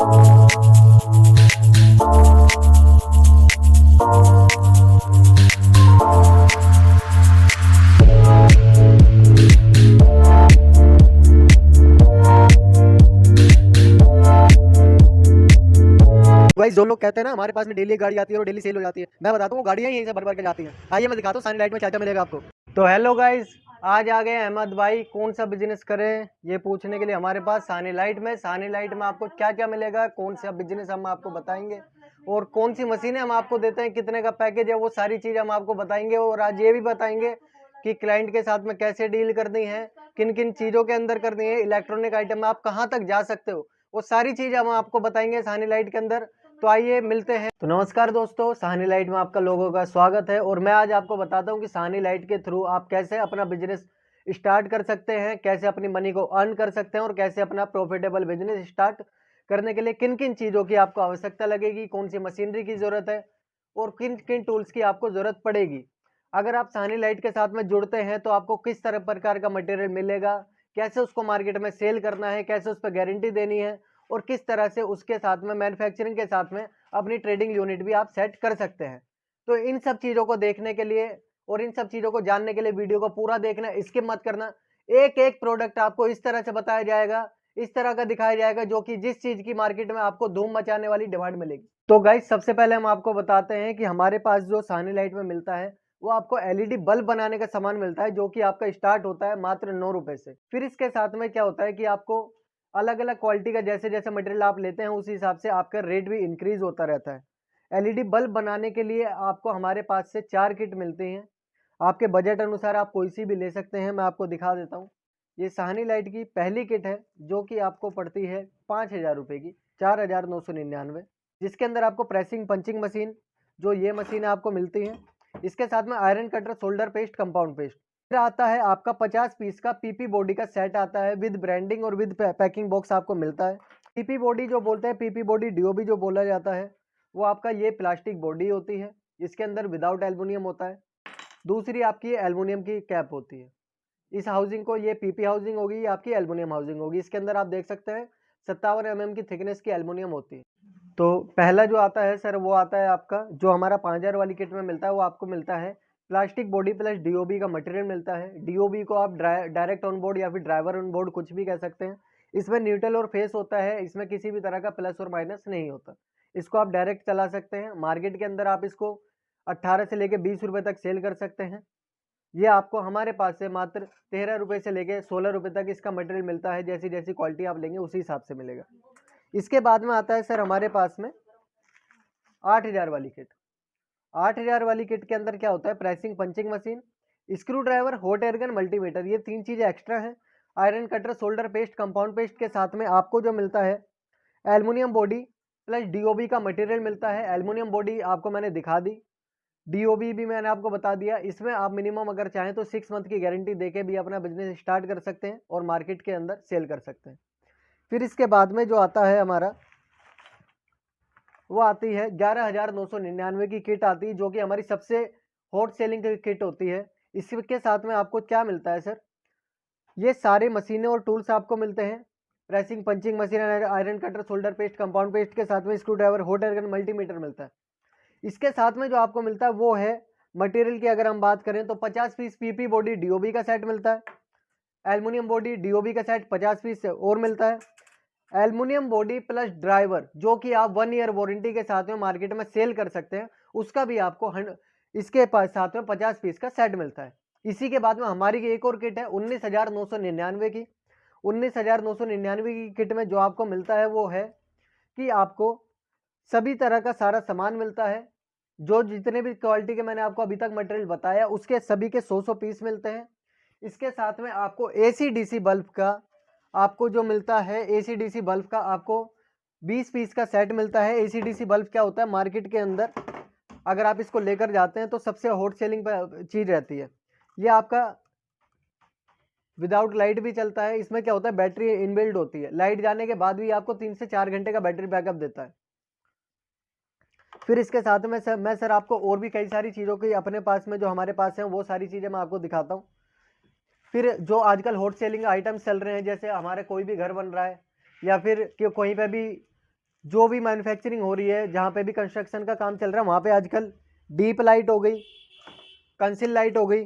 भाई जो लोग कहते हैं ना हमारे पास में डेली गाड़ी आती है और डेली सेल हो जाती है, मैं बताता हूँ वो गाड़ियाँ यहीं से भर भर के जाती हैं। आइए मैं दिखाता हूँ सानी लाइट में क्या क्या मिलेगा आपको। तो हेलो गाइस, आज आ गए अहमद भाई कौन सा बिजनेस करें ये पूछने के लिए हमारे पास सानी लाइट में। सानी लाइट में आपको क्या क्या मिलेगा, कौन सा बिजनेस हम आपको बताएंगे और कौन सी मशीनें हम आपको देते हैं, कितने का पैकेज है, वो सारी चीज़ हम आपको बताएंगे। और आज ये भी बताएंगे कि क्लाइंट के साथ में कैसे डील करनी है, किन किन चीज़ों के अंदर करनी है, इलेक्ट्रॉनिक आइटम में आप कहाँ तक जा सकते हो, वो सारी चीज़ हम आपको बताएंगे सानी लाइट के अंदर। तो आइए मिलते हैं। तो नमस्कार दोस्तों, सानी लाइट में आपका लोगों का स्वागत है और मैं आज आपको बताता हूं कि सानी लाइट के थ्रू आप कैसे अपना बिजनेस स्टार्ट कर सकते हैं, कैसे अपनी मनी को अर्न कर सकते हैं और कैसे अपना प्रॉफिटेबल बिजनेस स्टार्ट करने के लिए किन किन चीज़ों की आपको आवश्यकता लगेगी, कौन सी मशीनरी की ज़रूरत है और किन किन टूल्स की आपको ज़रूरत पड़ेगी। अगर आप सानी लाइट के साथ में जुड़ते हैं तो आपको किस तरह प्रकार का मटेरियल मिलेगा, कैसे उसको मार्केट में सेल करना है, कैसे उस पर गारंटी देनी है और किस तरह से उसके साथ में मैन्युफैक्चरिंग के साथ में अपनी ट्रेडिंग यूनिट भी आप सेट कर सकते हैं। तो इन सब चीज़ों को देखने के लिए और इन सब चीज़ों को जानने के लिए वीडियो को पूरा देखना, स्किप मत करना। एक एक प्रोडक्ट आपको इस तरह से बताया जाएगा, इस तरह का दिखाया जाएगा जो कि जिस चीज़ की मार्केट में आपको धूम मचाने वाली डिमांड मिलेगी। तो गाइस सबसे पहले हम आपको बताते हैं कि हमारे पास जो सानी लाइट में मिलता है वो आपको एलईडी बल्ब बनाने का सामान मिलता है, जो कि आपका स्टार्ट होता है मात्र 9 रुपए से। फिर इसके साथ में क्या होता है कि आपको अलग अलग क्वालिटी का जैसे जैसे मटेरियल आप लेते हैं उस हिसाब से आपका रेट भी इंक्रीज होता रहता है। एलईडी बल्ब बनाने के लिए आपको हमारे पास से 4 किट मिलती हैं। आपके बजट अनुसार आप कोई सी भी ले सकते हैं, मैं आपको दिखा देता हूँ। ये सानी लाइट की पहली किट है जो कि आपको पड़ती है 5,000 रुपये की, 4,999, जिसके अंदर आपको प्रेसिंग पंचिंग मशीन, जो ये मशीन आपको मिलती है। इसके साथ में iron cutter, solder paste, compound paste. फिर आता है आपका 50 पीस का पीपी बॉडी का सेट आता है विद ब्रांडिंग और विद पैकिंग बॉक्स आपको मिलता है। पीपी बॉडी जो बोलते हैं, पीपी बॉडी डीओबी जो बोला जाता है, वो आपका ये प्लास्टिक बॉडी होती है, इसके अंदर विदाउट एल्युमिनियम होता है। दूसरी आपकी एल्युमिनियम की कैप होती है। इस हाउसिंग को, ये पीपी हाउसिंग होगी, ये आपकी एल्युमिनियम हाउसिंग होगी। इसके अंदर आप देख सकते हैं 57 mm की थिकनेस की एल्युमिनियम होती है। तो पहला जो आता है सर वो आता है आपका, जो हमारा 5,000 वाली किट में मिलता है, वो आपको मिलता है प्लास्टिक बॉडी प्लस डीओबी का मटेरियल मिलता है। डीओबी को आप डायरेक्ट ऑन बोर्ड या फिर ड्राइवर ऑन बोर्ड कुछ भी कह सकते हैं। इसमें न्यूट्रल और फेस होता है, इसमें किसी भी तरह का प्लस और माइनस नहीं होता। इसको आप डायरेक्ट चला सकते हैं। मार्केट के अंदर आप इसको 18 से लेके 20 रुपए तक सेल कर सकते हैं। ये आपको हमारे पास से मात्र 13 रुपए से लेके 16 रुपए तक इसका मटेरियल मिलता है। जैसी जैसी क्वालिटी आप लेंगे उसी हिसाब से मिलेगा। इसके बाद में आता है सर हमारे पास में 8,000 वाली किट। 8,000 वाली किट के अंदर क्या होता है, pressing punching machine, screw driver, hot air gun, multimeter, ये 3 चीज़ें एक्स्ट्रा हैं। Iron cutter, solder paste, compound paste के साथ में आपको जो मिलता है एल्युमिनियम बॉडी प्लस डीओबी का मटेरियल मिलता है। एल्युमिनियम बॉडी आपको मैंने दिखा दी, डीओबी भी मैंने आपको बता दिया। इसमें आप मिनिमम अगर चाहें तो 6 मंथ की गारंटी देके भी अपना बिजनेस स्टार्ट कर सकते हैं और मार्केट के अंदर सेल कर सकते हैं। फिर इसके बाद में जो आता है हमारा, वो आती है 11,999 की किट आती है, जो कि हमारी सबसे हॉट सेलिंग की किट होती है। इसके साथ में आपको क्या मिलता है सर, ये सारे मशीनें और टूल्स आपको मिलते हैं। Pressing punching machine, iron cutter, solder paste, compound paste के साथ में screw driver, hot air gun, multimeter मिलता है। इसके साथ में जो आपको मिलता है वो है मटेरियल की अगर हम बात करें तो 50 पीस पीपी बॉडी डीओबी का सेट मिलता है। एल्युमिनियम बॉडी डीओबी का सेट 50 पीस और मिलता है। एल्युमिनियम बॉडी प्लस ड्राइवर जो कि आप 1 ईयर वारंटी के साथ में मार्केट में सेल कर सकते हैं, उसका भी आपको इसके साथ में 50 पीस का सेट मिलता है। इसी के बाद में हमारी एक और किट है 19,999 की। 19,999 की किट में जो आपको मिलता है वो है कि आपको सभी तरह का सारा सामान मिलता है। जो जितने भी क्वालिटी के मैंने आपको अभी तक मटेरियल बताया उसके सभी के 100 पीस मिलते हैं। इसके साथ में आपको एसी डीसी बल्ब का आपको जो मिलता है, एसी डीसी बल्ब का आपको 20 पीस का सेट मिलता है। एसी डीसी बल्ब क्या होता है, मार्केट के अंदर अगर आप इसको लेकर जाते हैं तो सबसे हॉट सेलिंग चीज़ रहती है। ये आपका विदाउट लाइट भी चलता है। इसमें क्या होता है, बैटरी इनबिल्ड होती है, लाइट जाने के बाद भी आपको 3 से 4 घंटे का बैटरी बैकअप देता है। फिर इसके साथ में मैं सर आपको और भी कई सारी चीज़ों की अपने पास में जो हमारे पास हैं वो सारी चीज़ें मैं आपको दिखाता हूँ। फिर जो आजकल हॉट सेलिंग आइटम्स चल रहे हैं, जैसे हमारे कोई भी घर बन रहा है या फिर कि कहीं पे भी जो भी मैन्युफैक्चरिंग हो रही है, जहाँ पे भी कंस्ट्रक्शन का काम चल रहा है, वहाँ पे आजकल डीप लाइट हो गई, कंसील लाइट हो गई,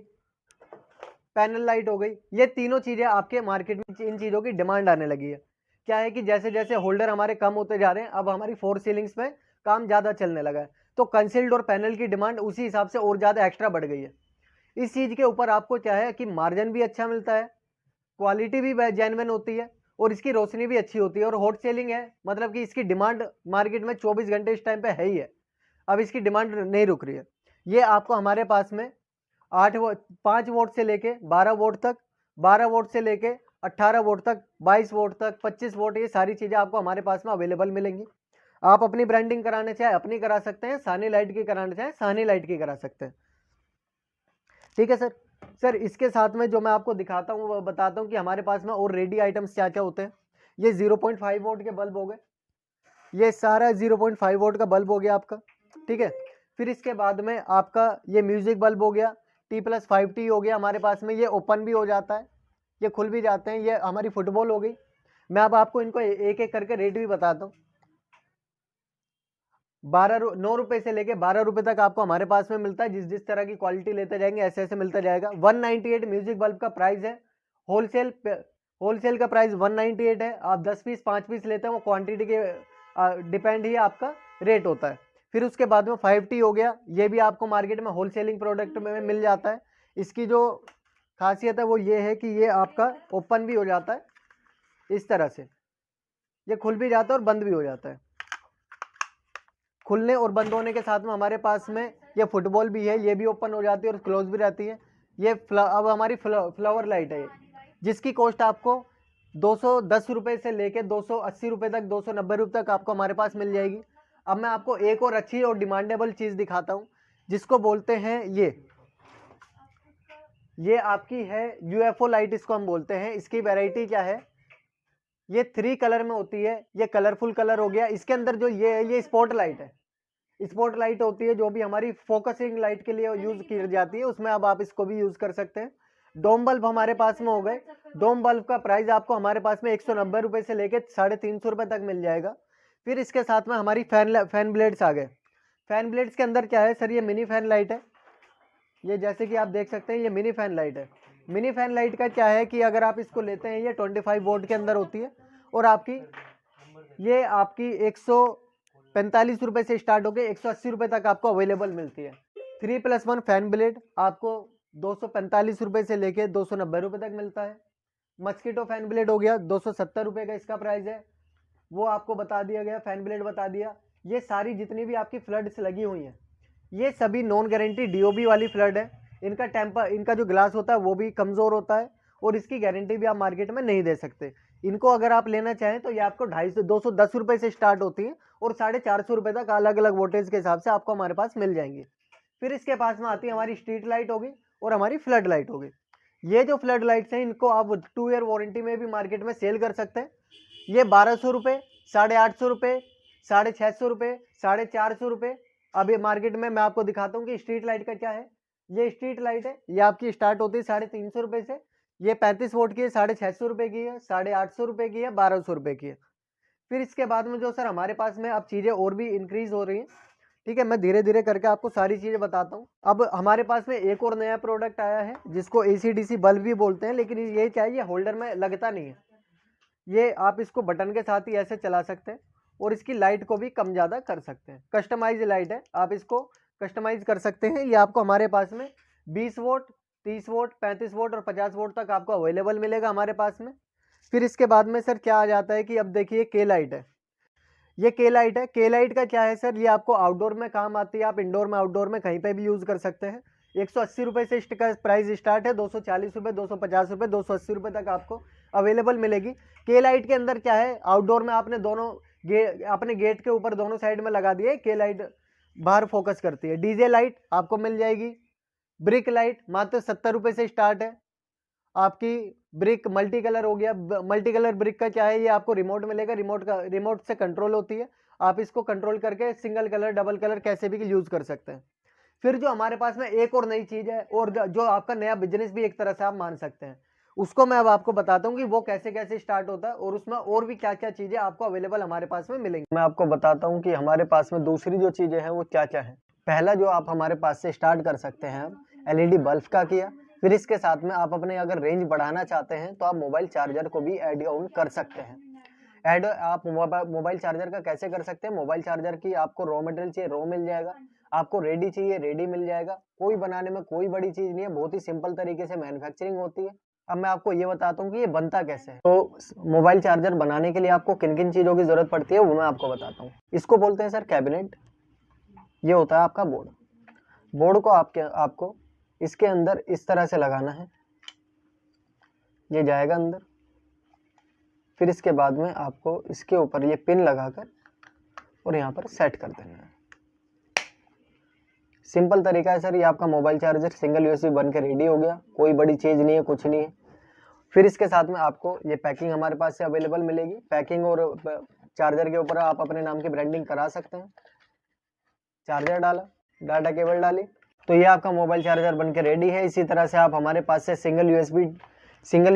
पैनल लाइट हो गई, ये तीनों चीज़ें आपके मार्केट में इन चीज़ों की डिमांड आने लगी है। क्या है कि जैसे जैसे होल्डर हमारे कम होते जा रहे हैं, अब हमारी फोर सीलिंग्स में काम ज़्यादा चलने लगा है, तो कंसील्ड और पैनल की डिमांड उसी हिसाब से और ज़्यादा एक्स्ट्रा बढ़ गई है। इस चीज़ के ऊपर आपको क्या है कि मार्जिन भी अच्छा मिलता है, क्वालिटी भी जेन्युइन होती है और इसकी रोशनी भी अच्छी होती है और हॉट सेलिंग है, मतलब कि इसकी डिमांड मार्केट में 24 घंटे इस टाइम पे है ही है। अब इसकी डिमांड नहीं रुक रही है। ये आपको हमारे पास में 5 वोट से लेके 12 वोट तक, 12 वोट से लेके 18 वोट तक, 22 वोट तक, 25 वोट, ये सारी चीज़ें आपको हमारे पास में अवेलेबल मिलेंगी। आप अपनी ब्रांडिंग कराने चाहे अपनी करा सकते हैं, सानी लाइट की कराना चाहे सानी लाइट की करा सकते हैं। ठीक है सर। सर इसके साथ में जो मैं आपको दिखाता हूँ वो बताता हूँ कि हमारे पास में और रेडी आइटम्स क्या क्या होते हैं। ये 0.5 वोट के बल्ब हो गए, ये सारा 0.5 वोट का बल्ब हो गया आपका। ठीक है, फिर इसके बाद में आपका ये म्यूजिक बल्ब हो गया, T+5T हो गया हमारे पास में, ये ओपन भी हो जाता है, ये खुल भी जाते हैं। ये हमारी फुटबॉल हो गई। मैं अब आपको इनको एक एक करके रेट भी बताता हूँ। 9 रुपए से लेके 12 रुपए तक आपको हमारे पास में मिलता है। जिस जिस तरह की क्वालिटी लेते जाएंगे ऐसे ऐसे मिलता जाएगा। 198 म्यूजिक बल्ब का प्राइस है। होलसेल का प्राइस 198 है। आप 10 पीस 5 पीस लेते हैं, वो क्वांटिटी के डिपेंड ही आपका रेट होता है। फिर उसके बाद में 5T हो गया, ये भी आपको मार्केट में होलसेलिंग प्रोडक्ट में मिल जाता है। इसकी जो खासियत है वो ये है कि ये आपका ओपन भी हो जाता है इस तरह से, ये खुल भी जाता है और बंद भी हो जाता है। खुलने और बंद होने के साथ में हमारे पास में ये फुटबॉल भी है, ये भी ओपन हो जाती है और क्लोज भी रहती है। ये अब हमारी फ्लावर लाइट है, जिसकी कॉस्ट आपको 210 रुपये से लेके 280 रुपये तक, 290 रुपये तक आपको हमारे पास मिल जाएगी। अब मैं आपको एक और अच्छी और डिमांडेबल चीज़ दिखाता हूँ, जिसको बोलते हैं ये आपकी है UFO लाइट, इसको हम बोलते हैं। इसकी वैरायटी क्या है, ये 3 कलर में होती है। ये कलरफुल कलर हो गया। इसके अंदर जो ये स्पॉट लाइट है, स्पॉट लाइट होती है जो भी हमारी फोकसिंग लाइट के लिए यूज की जाती है, उसमें अब आप इसको भी यूज कर सकते हैं। डोम बल्ब हमारे पास में हो गए। डोम बल्ब का प्राइस आपको हमारे पास में 190 रुपए से लेके 350 रुपए तक मिल जाएगा। फिर इसके साथ में हमारी फैन ब्लेड्स आ गए। फैन ब्लेड्स के अंदर क्या है सर, ये मिनी फैन लाइट है। ये जैसे कि आप देख सकते हैं, ये मिनी फैन लाइट है। मिनी फैन लाइट का क्या है कि अगर आप इसको लेते हैं, ये 25 वोट के अंदर होती है और ये आपकी 145 रुपए से स्टार्ट होकर 180 रुपए तक आपको अवेलेबल मिलती है। 3+1 फैन ब्लेड आपको 245 रुपए से लेके 290 रुपए तक मिलता है। मस्कीटो फैन ब्लेड हो गया, 270 रुपए का इसका प्राइस है, वो आपको बता दिया गया, फैन ब्लेड बता दिया। ये सारी जितनी भी आपकी फ्लड्स लगी हुई हैं, ये सभी नॉन गारंटी DOB वाली फ्लड है। इनका जो ग्लास होता है वो भी कमज़ोर होता है और इसकी गारंटी भी आप मार्केट में नहीं दे सकते। इनको अगर आप लेना चाहें तो ये आपको 210 रुपए से स्टार्ट होती है और 450 रुपए तक अलग अलग वोल्टेज के हिसाब से आपको हमारे पास मिल जाएंगी। फिर इसके पास में आती है हमारी स्ट्रीट लाइट होगी और हमारी फ्लड लाइट होगी। ये जो फ्लड लाइट्स हैं, इनको आप 2 ईयर वारंटी में भी मार्केट में सेल कर सकते हैं। ये 1200 रुपये, 850 रुपये, 650 रुपये, 450 रुपये। अभी मार्केट में मैं आपको दिखाता हूँ कि स्ट्रीट लाइट का क्या है। ये स्ट्रीट लाइट है, ये आपकी स्टार्ट होती है 350 रुपये से। ये 35 वोट की है, 650 रुपये की है, 850 रुपये की है, 1200 रुपये की है। फिर इसके बाद में जो सर हमारे पास में अब चीज़ें और भी इंक्रीज हो रही हैं। ठीक है, मैं धीरे धीरे करके आपको सारी चीज़ें बताता हूँ। अब हमारे पास में एक और नया प्रोडक्ट आया है, जिसको AC/DC बल्ब भी बोलते हैं, लेकिन ये क्या है, ये होल्डर में लगता नहीं है। ये आप इसको बटन के साथ ही ऐसे चला सकते हैं और इसकी लाइट को भी कम ज़्यादा कर सकते हैं। कस्टमाइज लाइट है, आप इसको कस्टमाइज कर सकते हैं। ये आपको हमारे पास में 20 वोट, 30 वोट, 35 वोट और 50 वोट तक आपको अवेलेबल मिलेगा हमारे पास में। फिर इसके बाद में सर क्या आ जाता है कि अब देखिए के लाइट है। ये के लाइट है। के लाइट का क्या है सर, ये आपको आउटडोर में काम आती है, आप इंडोर में आउटडोर में कहीं पे भी यूज़ कर सकते हैं। 180 रुपये से इसका प्राइस स्टार्ट है, 240 रुपये, 250 रुपये, 280 रुपये तक आपको अवेलेबल मिलेगी। के लाइट के अंदर क्या है, आउटडोर में आपने अपने गेट के ऊपर दोनों साइड में लगा दिए, के लाइट बाहर फोकस करती है। डीजे लाइट आपको मिल जाएगी। ब्रिक लाइट मात्र 70 रुपये से स्टार्ट है आपकी। ब्रिक मल्टी कलर हो गया। मल्टी कलर ब्रिक का क्या है, ये आपको रिमोट मिलेगा, रिमोट से कंट्रोल होती है। आप इसको कंट्रोल करके सिंगल कलर, डबल कलर कैसे भी यूज कर सकते हैं। फिर जो हमारे पास में एक और नई चीज है, और जो आपका नया बिजनेस भी एक तरह से आप मान सकते हैं, उसको मैं अब आपको बताता हूँ कि वो कैसे कैसे स्टार्ट होता है और उसमें और भी क्या क्या चीज़ें आपको अवेलेबल हमारे पास में मिलेंगी। मैं आपको बताता हूँ कि हमारे पास में दूसरी जो चीज़ें हैं वो क्या क्या हैं। पहला जो आप हमारे पास से स्टार्ट कर सकते हैं, एलईडी बल्ब का किया। फिर इसके साथ में आप अपने अगर रेंज बढ़ाना चाहते हैं तो आप मोबाइल चार्जर को भी ऐड ऑन कर सकते हैं। ऐड आप मोबाइल चार्जर का कैसे कर सकते हैं? मोबाइल चार्जर की आपको रॉ मटेरियल चाहिए, रॉ मिल जाएगा। आपको रेडी चाहिए, रेडी मिल जाएगा। कोई बनाने में कोई बड़ी चीज़ नहीं है, बहुत ही सिंपल तरीके से मैन्युफैक्चरिंग होती है। अब मैं आपको ये बताता हूँ कि ये बनता कैसे है। तो मोबाइल चार्जर बनाने के लिए आपको किन किन चीज़ों की ज़रूरत पड़ती है वो मैं आपको बताता हूँ। इसको बोलते हैं सर कैबिनेट। ये होता है आपका बोर्ड। बोर्ड को आपको इसके अंदर इस तरह से लगाना है, ये जाएगा अंदर। फिर इसके बाद में आपको इसके ऊपर ये पिन लगाकर और यहाँ पर सेट कर देना है। सिंपल तरीका है सर। ये आपका मोबाइल चार्जर सिंगल यूएसबी बन के रेडी हो गया। कोई बड़ी चीज़ नहीं है, कुछ नहीं है। फिर इसके साथ में आपको ये पैकिंग हमारे पास से अवेलेबल मिलेगी। पैकिंग और चार्जर के ऊपर आप अपने नाम की ब्रांडिंग करा सकते हैं। चार्जर डाला, डाटा केबल डाली, तो ये आपका मोबाइल चार्जर बन के रेडी है। इसी तरह से आप हमारे पास से सिंगल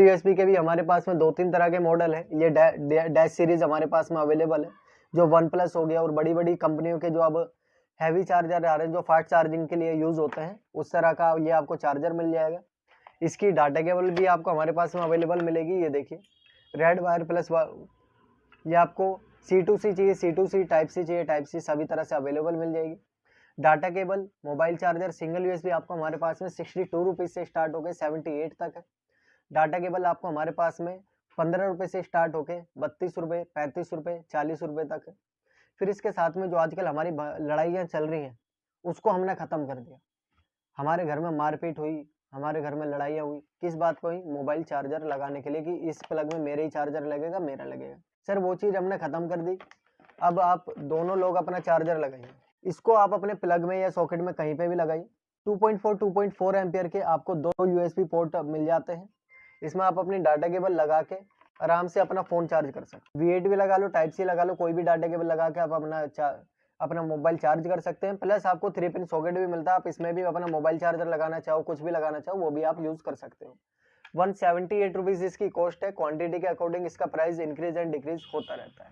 यूएसबी के भी हमारे पास में 2-3 तरह के मॉडल है। ये डैश सीरीज हमारे पास में अवेलेबल है, जो वन प्लस हो गया और बड़ी बड़ी कंपनियों के जो अब हैवी चार्जर आ रहे हैं जो फास्ट चार्जिंग के लिए यूज़ होते हैं, उस तरह का ये आपको चार्जर मिल जाएगा। इसकी डाटा केबल भी आपको हमारे पास में अवेलेबल मिलेगी। ये देखिए रेड वायर प्लस ये आपको C2C चाहिए, C2C, टाइप सी चाहिए, टाइप सी, सभी तरह से अवेलेबल मिल जाएगी। Data cable, mobile charger, single USB आपको हमारे पास में 62 रुपीज़ से स्टार्ट होकर 78 तक है। डाटा केबल आपको हमारे पास में 15 रुपये से स्टार्ट होके 32 रुपये, 35 रुपये, 40 रुपये तक है। फिर इसके साथ में जो आजकल हमारी लड़ाइयाँ चल रही हैं उसको हमने ख़त्म कर दिया। हमारे घर में मारपीट हुई, हमारे घर में लड़ाइयाँ हुई, किस बात पर हुई? मोबाइल चार्जर लगाने के लिए कि इस प्लग में मेरे ही चार्जर लगेगा, मेरा लगेगा। सर वो चीज़ हमने ख़त्म कर दी। अब आप दोनों लोग अपना चार्जर लगाइए। इसको आप अपने प्लग में या सॉकेट में कहीं पे भी लगाइए। 2.4 एम्पियर के आपको 2 यूएसबी पोर्ट मिल जाते हैं। इसमें आप अपनी डाटा केबल लगा के आराम से अपना फ़ोन चार्ज कर सकते हैं। V8 भी लगा लो, टाइप सी लगा लो, कोई भी डाटा केबल लगा के आप अपना मोबाइल चार्ज कर सकते हैं। प्लस आपको 3 पिन सॉकेट भी मिलता है, आप इसमें भी अपना मोबाइल चार्जर लगाना चाहो, कुछ भी लगाना चाहो वो भी आप यूज़ कर सकते हो। 178 रुपीज़ इसकी कॉस्ट है। क्वांटिटी के अकॉर्डिंग इसका प्राइस इंक्रीज एंड डिक्रीज होता रहता है।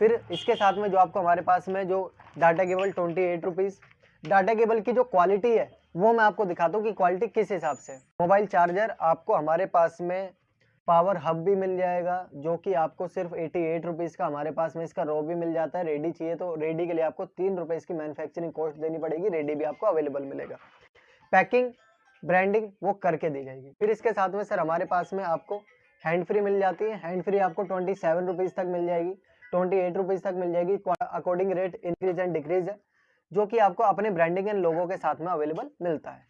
फिर इसके साथ में जो आपको हमारे पास में जो data cable 28 rupees, data cable की जो क्वालिटी है वो मैं आपको दिखाता हूँ कि क्वालिटी किस हिसाब से। मोबाइल चार्जर आपको हमारे पास में पावर हब भी मिल जाएगा, जो कि आपको सिर्फ 88 रुपीज़ का हमारे पास में इसका रॉ भी मिल जाता है। रेडी चाहिए तो रेडी के लिए आपको 3 रुपये इसकी मैन्युफैक्चरिंग कॉस्ट देनी पड़ेगी, रेडी भी आपको अवेलेबल मिलेगा। पैकिंग ब्रांडिंग वो करके दी जाएगी। फिर इसके साथ में सर हमारे पास में आपको हैंड फ्री मिल जाती है। हैंड फ्री आपको 27 रुपीज़ तक मिल जाएगी, 28 रुपीज़ तक मिल जाएगी। According rate increase and decrease है, जो कि आपको अपने ब्रांडिंग एंड लोगों के साथ में अवेलेबल मिलता है।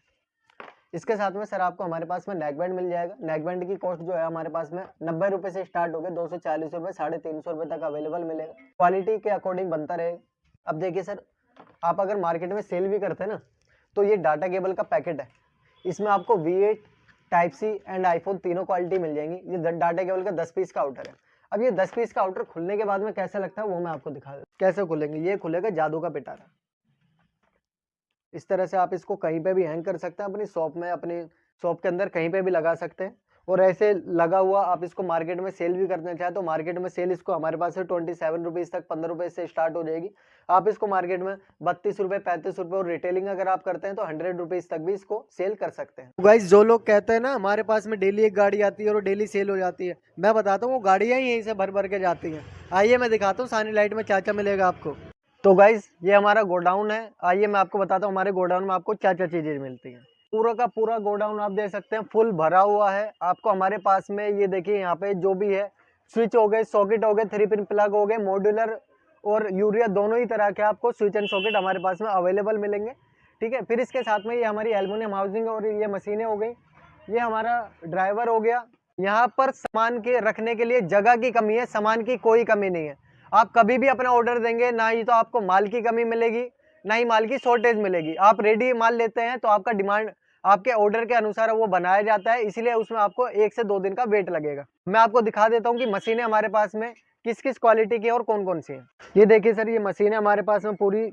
इसके साथ में सर आपको हमारे पास में नेक बैंड मिल जाएगा। नेक बैंड की कॉस्ट जो है हमारे पास में 90 रुपये से स्टार्ट होकर 240 रुपये, 350 रुपये तक अवेलेबल मिलेगा। क्वालिटी के अकॉर्डिंग बनता रहेगा। अब देखिए सर, आप अगर मार्केट में सेल भी करते हैं ना, तो ये डाटा केबल का पैकेट है। इसमें आपको V8, type C and iPhone तीनों क्वालिटी मिल जाएंगी। ये डाटा केबल का 10 पीस का आउटर है। अब ये 10 पीस का आउटर खुलने के बाद में कैसा लगता है वो मैं आपको दिखा देता हूँ। कैसे खुलेंगे? ये खुलेगा जादू का पिटारा। इस तरह से आप इसको कहीं पे भी हैंग कर सकते हैं, अपनी शॉप में, अपनी शॉप के अंदर कहीं पे भी लगा सकते हैं। और ऐसे लगा हुआ आप इसको मार्केट में सेल भी करना चाहें तो मार्केट में सेल इसको हमारे पास से 27 रुपीज़ तक 15 रुपये से स्टार्ट हो जाएगी। आप इसको मार्केट में 32 रुपये, 35 रुपये और रिटेलिंग अगर आप करते हैं तो 100 रुपीज़ तक भी इसको सेल कर सकते हैं। गाइस जो लोग कहते हैं ना हमारे पास में डेली एक गाड़ी आती है और डेली सेल हो जाती है, मैं बताता हूँ वो गाड़ियाँ ही यहीं से भर भर के जाती हैं। आइए मैं दिखाता हूँ सानी लाइट में क्या क्या मिलेगा आपको। तो गाइस ये हमारा गोडाउन है। आइए मैं आपको बताता हूँ हमारे गोडाउन में आपको क्या क्या चीज़ें मिलती हैं। पूरा का पूरा गोडाउन आप देख सकते हैं फुल भरा हुआ है। आपको हमारे पास में ये देखिए यहाँ पे जो भी है, स्विच हो गए, सॉकेट हो गए, 3 पिन प्लग हो गए, मॉड्यूलर और यूरिया दोनों ही तरह के आपको स्विच एंड सॉकेट हमारे पास में अवेलेबल मिलेंगे। ठीक है। फिर इसके साथ में ये हमारी एल्युमिनियम हाउसिंग और ये मशीनें हो गई। ये हमारा ड्राइवर हो गया। यहाँ पर सामान के रखने के लिए जगह की कमी है, सामान की कोई कमी नहीं है। आप कभी भी अपना ऑर्डर देंगे, ना ही तो आपको माल की कमी मिलेगी, ना ही माल की शॉर्टेज मिलेगी। आप रेडी माल लेते हैं तो आपका डिमांड आपके ऑर्डर के अनुसार वो बनाया जाता है, इसलिए उसमें आपको 1 से 2 दिन का वेट लगेगा। मैं आपको दिखा देता हूँ कि मशीनें हमारे पास में किस किस क्वालिटी की है और कौन कौन सी हैं। ये देखिए सर, ये मशीनें हमारे पास में पूरी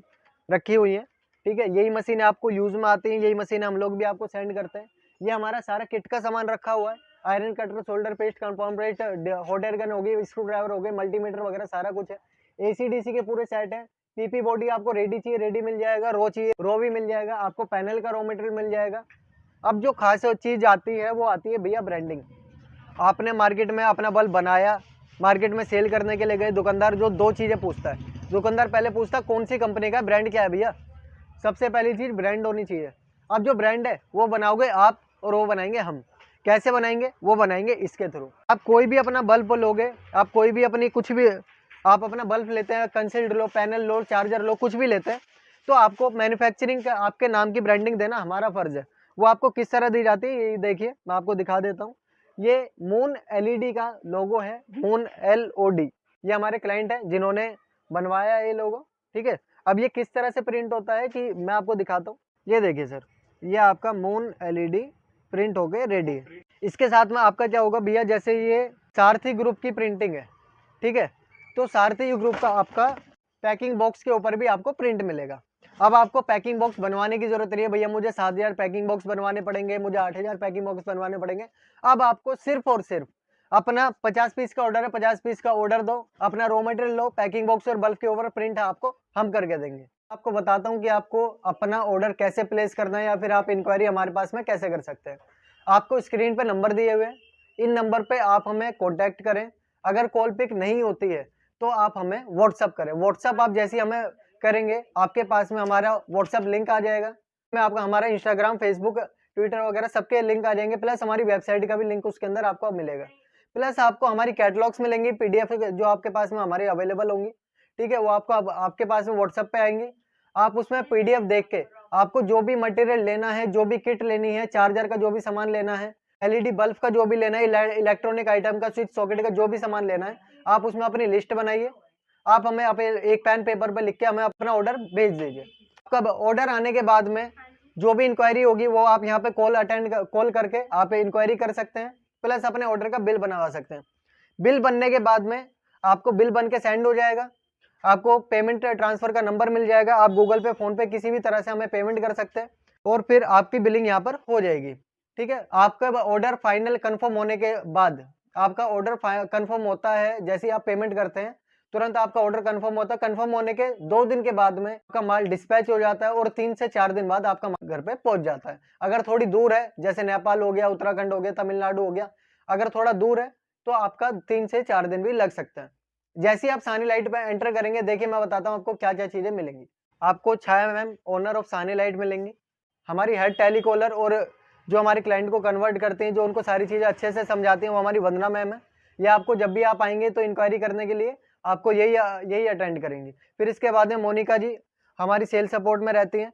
रखी हुई हैं। ठीक है। यही मशीनें आपको यूज़ में आती हैं, यही मशीनें हम लोग भी आपको सेंड करते हैं। ये हमारा सारा किट का सामान रखा हुआ है। Iron cutter, shoulder paste, component, hot air gun होगी, स्क्रू ड्राइवर हो गए, मल्टीमीटर वगैरह सारा कुछ है। AC/DC के पूरे सेट है। PP बॉडी आपको रेडी चाहिए रेडी मिल जाएगा, रो चाहिए रो भी मिल जाएगा, आपको पैनल का रो मटेरियल मिल जाएगा। अब जो खास चीज़ आती है वो आती है भैया ब्रांडिंग। आपने मार्केट में अपना बल्ब बनाया, मार्केट में सेल करने के लिए गए, दुकानदार जो दो चीज़ें पूछता है। दुकानदार पहले पूछता है कौन सी कंपनी का, ब्रांड क्या है भैया। सबसे पहली चीज़ ब्रांड होनी चाहिए। अब जो ब्रांड है वो बनाओगे आप और वो बनाएंगे हम। कैसे बनाएंगे? वो बनाएंगे इसके थ्रू। आप कोई भी अपना बल्ब लोगे, आप कोई भी अपनी कुछ भी आप अपना बल्ब लेते हैं, कंसील्ड लो, पैनल लो, चार्जर लो, कुछ भी लेते हैं, तो आपको मैन्युफैक्चरिंग का आपके नाम की ब्रांडिंग देना हमारा फ़र्ज़ है। वो आपको किस तरह दी जाती है ये देखिए, मैं आपको दिखा देता हूँ। ये मून LED का लोगो है, मून LOD। ये हमारे क्लाइंट है जिन्होंने बनवाया है ये लोगो, ठीक है। अब ये किस तरह से प्रिंट होता है कि मैं आपको दिखाता हूँ। ये देखिए सर, ये आपका मून LED प्रिंट होके रेडी है। इसके साथ में आपका क्या होगा भैया, जैसे ये सारथी ग्रुप की प्रिंटिंग है, ठीक है, तो सारथी ग्रुप का आपका पैकिंग बॉक्स के ऊपर भी आपको प्रिंट मिलेगा। अब आपको पैकिंग बॉक्स बनवाने की जरूरत नहीं है भैया, मुझे 7,000 पैकिंग बॉक्स बनवाने पड़ेंगे, मुझे 8,000 पैकिंग बॉक्स बनवाने पड़ेंगे। अब आपको सिर्फ और सिर्फ अपना 50 पीस का ऑर्डर है, 50 पीस का ऑर्डर दो, अपना रॉ मटेरियल लो, पैकिंग बॉक्स और बल्ब के ऊपर प्रिंट आपको हम करके देंगे। आपको बताता हूँ कि आपको अपना ऑर्डर कैसे प्लेस करना है या फिर आप इंक्वायरी हमारे पास में कैसे कर सकते हैं। आपको स्क्रीन पे नंबर दिए हुए हैं, इन नंबर पे आप हमें कॉन्टैक्ट करें। अगर कॉल पिक नहीं होती है तो आप हमें व्हाट्सअप करें। व्हाट्सअप आप जैसे हमें करेंगे, आपके पास में हमारा व्हाट्सअप लिंक आ जाएगा। मैं आपका हमारा इंस्टाग्राम, फेसबुक, ट्विटर वगैरह सबके लिंक आ जाएंगे, प्लस हमारी वेबसाइट का भी लिंक उसके अंदर आपको मिलेगा। प्लस आपको हमारी कैटलॉग्स मिलेंगी, PDF जो आपके पास में हमारी अवेलेबल होंगी, ठीक है, वो आपको आपके पास में व्हाट्सअप पे आएंगी। आप उसमें PDF देख के आपको जो भी मटेरियल लेना है, जो भी किट लेनी है, चार्जर का जो भी सामान लेना है, LED बल्ब का जो भी लेना है, इलेक्ट्रॉनिक आइटम का, स्विच सॉकेट का जो भी सामान लेना है, आप उसमें अपनी लिस्ट बनाइए। आप हमें एक पेन पेपर पर लिख के हमें अपना ऑर्डर भेज दीजिए। कब ऑर्डर आने के बाद में जो भी इंक्वायरी होगी वो आप यहाँ पे कॉल करके आप इंक्वायरी कर सकते हैं, प्लस अपने ऑर्डर का बिल बनवा सकते हैं। बिल बनने के बाद में आपको बिल बन के सेंड हो जाएगा, आपको पेमेंट ट्रांसफर का नंबर मिल जाएगा, आप गूगल पे, फोन पे किसी भी तरह से हमें पेमेंट कर सकते हैं और फिर आपकी बिलिंग यहाँ पर हो जाएगी, ठीक है। आपका ऑर्डर फाइनल कंफर्म होने के बाद, आपका ऑर्डर कंफर्म होता है जैसे ही आप पेमेंट करते हैं, तुरंत आपका ऑर्डर कंफर्म होता है। कंफर्म होने के 2 दिन के बाद में आपका माल डिस्पैच हो जाता है और 3 से 4 दिन बाद आपका माल घर पे पहुंच जाता है। अगर थोड़ी दूर है, जैसे नेपाल हो गया, उत्तराखंड हो गया, तमिलनाडु हो गया, अगर थोड़ा दूर है तो आपका 3 से 4 दिन भी लग सकता है। जैसे ही आप सानी लाइट पे एंटर करेंगे, देखिए मैं बताता हूँ आपको क्या क्या चीजें मिलेंगी। आपको छाया मैम, ओनर ऑफ सानी लाइट मिलेंगी, हमारी हेड टेलीकॉलर और जो हमारे क्लाइंट को कन्वर्ट करते हैं, जो उनको सारी चीजें अच्छे से समझाती हैं, वो हमारी वंदना मैम है। या आपको जब भी आप आएंगे तो इंक्वायरी करने के लिए आपको यही अटेंड करेंगी। फिर इसके बाद में मोनिका जी हमारी सेल सपोर्ट में रहती हैं,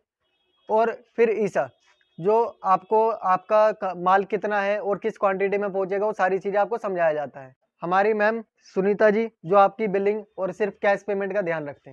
और फिर ईसा जो आपको आपका माल कितना है और किस क्वांटिटी में पहुंचेगा वो सारी चीज़ें आपको समझाया जाता है। हमारी मैम सुनीता जी जो आपकी बिलिंग और सिर्फ कैश पेमेंट का ध्यान रखते हैं।